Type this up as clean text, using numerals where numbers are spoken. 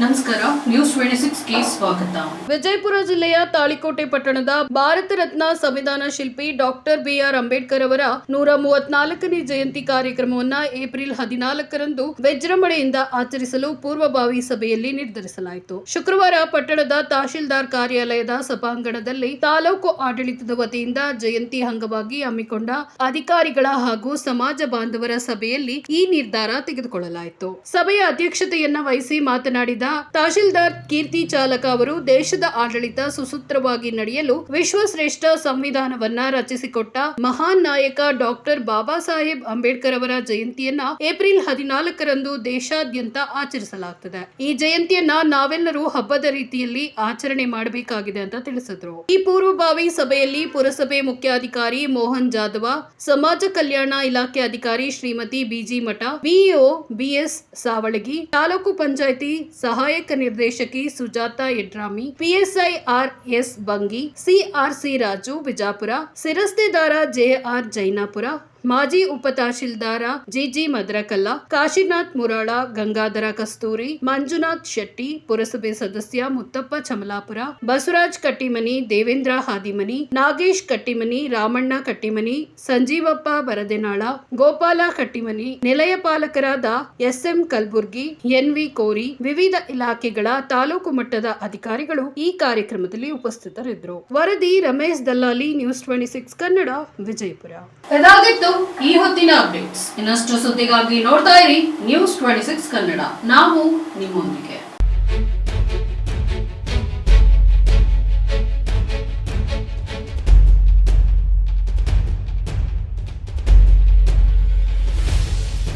ನಮಸ್ಕಾರ, ನ್ಯೂಸ್ 26ಗೆ ಸ್ವಾಗತ. ವಿಜಯಪುರ ಜಿಲ್ಲೆಯ ತಾಳಿಕೋಟೆ ಪಟ್ಟಣದ ಭಾರತ ರತ್ನ ಸಂವಿಧಾನ ಶಿಲ್ಪಿ ಡಾಕ್ಟರ್ ಬಿಆರ್ ಅಂಬೇಡ್ಕರ್ ಅವರ 134ನೇ ಜಯಂತಿ ಕಾರ್ಯಕ್ರಮವನ್ನು ಏಪ್ರಿಲ್ 14ರಂದು ವಿಜೃಂಭಣೆಯಿಂದ ಆಚರಿಸಲು ಪೂರ್ವಭಾವಿ ಸಭೆಯಲ್ಲಿ ನಿರ್ಧರಿಸಲಾಯಿತು. ಶುಕ್ರವಾರ ಪಟ್ಟಣದ ತಹಶೀಲ್ದಾರ್ ಕಾರ್ಯಾಲಯದ ಸಭಾಂಗಣದಲ್ಲಿ ತಾಲೂಕು ಆಡಳಿತದ ವತಿಯಿಂದ ಜಯಂತಿ ಅಂಗವಾಗಿ ಹಮ್ಮಿಕೊಂಡ ಅಧಿಕಾರಿಗಳ ಹಾಗೂ ಸಮಾಜ ಬಾಂಧವರ ಸಭೆಯಲ್ಲಿ ಈ ನಿರ್ಧಾರ ತೆಗೆದುಕೊಳ್ಳಲಾಯಿತು. ಸಭೆಯ ಅಧ್ಯಕ್ಷತೆಯನ್ನ ವಹಿಸಿ ಮಾತನಾಡಿದ ತಹಶೀಲ್ದಾರ್ ಕೀರ್ತಿ ಚಾಲಕ ಅವರು ದೇಶದ ಆಡಳಿತ ಸುಸೂತ್ರವಾಗಿ ನಡೆಯಲು ವಿಶ್ವಶ್ರೇಷ್ಠ ಸಂವಿಧಾನವನ್ನ ರಚಿಸಿಕೊಟ್ಟ ಮಹಾನ್ ನಾಯಕ ಡಾಕ್ಟರ್ ಬಾಬಾ ಸಾಹೇಬ್ ಅಂಬೇಡ್ಕರ್ ಅವರ ಜಯಂತಿಯನ್ನ ಏಪ್ರಿಲ್ 14ರಂದು ದೇಶಾದ್ಯಂತ ಆಚರಿಸಲಾಗುತ್ತದೆ. ಈ ಜಯಂತಿಯನ್ನ ನಾವೆಲ್ಲರೂ ಹಬ್ಬದ ರೀತಿಯಲ್ಲಿ ಆಚರಣೆ ಮಾಡಬೇಕಾಗಿದೆ ಅಂತ ತಿಳಿಸಿದ್ರು. ಈ ಪೂರ್ವಭಾವಿ ಸಭೆಯಲ್ಲಿ ಪುರಸಭೆ ಮುಖ್ಯಾಧಿಕಾರಿ ಮೋಹನ್ ಜಾಧವ, ಸಮಾಜ ಕಲ್ಯಾಣ ಇಲಾಖೆ ಅಧಿಕಾರಿ Shrimati B G Math, BEO B S Savalagi, taluk panchayat ಸಹಾಯಕ ನಿರ್ದೇಶಕಿ Sujata Yadrami, PSI R S. Bangi, CRC Raju Bijapur, ಶಿರಸ್ತೇದಾರ ಜೆಆರ್ ಜೈನಾಪುರ, ಮಾಜಿ ಉಪ ತಹಶೀಲ್ದಾರ ಜಿಜಿ ಮದ್ರಕಲ್ಲ, ಕಾಶಿನಾಥ್ ಮುರಾಳ, ಗಂಗಾಧರ ಕಸ್ತೂರಿ, ಮಂಜುನಾಥ್ ಶೆಟ್ಟಿ, ಪುರಸಭೆ ಸದಸ್ಯ ಮುತ್ತಪ್ಪ ಚಮಲಾಪುರ, ಬಸವರಾಜ್ ಕಟ್ಟಿಮನಿ, ದೇವೇಂದ್ರ ಹಾದಿಮನಿ, ನಾಗೇಶ್ ಕಟ್ಟಿಮನಿ, ರಾಮಣ್ಣ ಕಟ್ಟಿಮನಿ, ಸಂಜೀವಪ್ಪ ಬರದೆನಾಳ, ಗೋಪಾಲ ಕಟ್ಟಿಮನಿ, ನಿಲಯ ಪಾಲಕರಾದ ಎಸ್ಎಂ ಕಲ್ಬುರ್ಗಿ, ಎನ್ವಿ ಕೋರಿ, ವಿವಿಧ ಇಲಾಖೆಗಳ ತಾಲೂಕು ಮಟ್ಟದ ಅಧಿಕಾರಿಗಳು ಈ ಕಾರ್ಯಕ್ರಮದಲ್ಲಿ ಉಪಸ್ಥಿತರಿದ್ದರು. ವರದಿ ರಮೇಶ್ ದಲ್ಲಾಲಿ, ನ್ಯೂಸ್ 26 ಕನ್ನಡ, ವಿಜಯಪುರ. ಇದಾಗಿತ್ತು ಈ ಹೊತ್ತಿನ ಅಪ್ಡೇಟ್ಸ್. ಇನ್ನಷ್ಟು ಸುದ್ದಿಗಾಗಿ ನೋಡ್ತಾ ಇರಿ ನ್ಯೂಸ್ 26 ಕನ್ನಡ. ನಾವು ನಿಮ್ಮೊಂದಿಗೆ.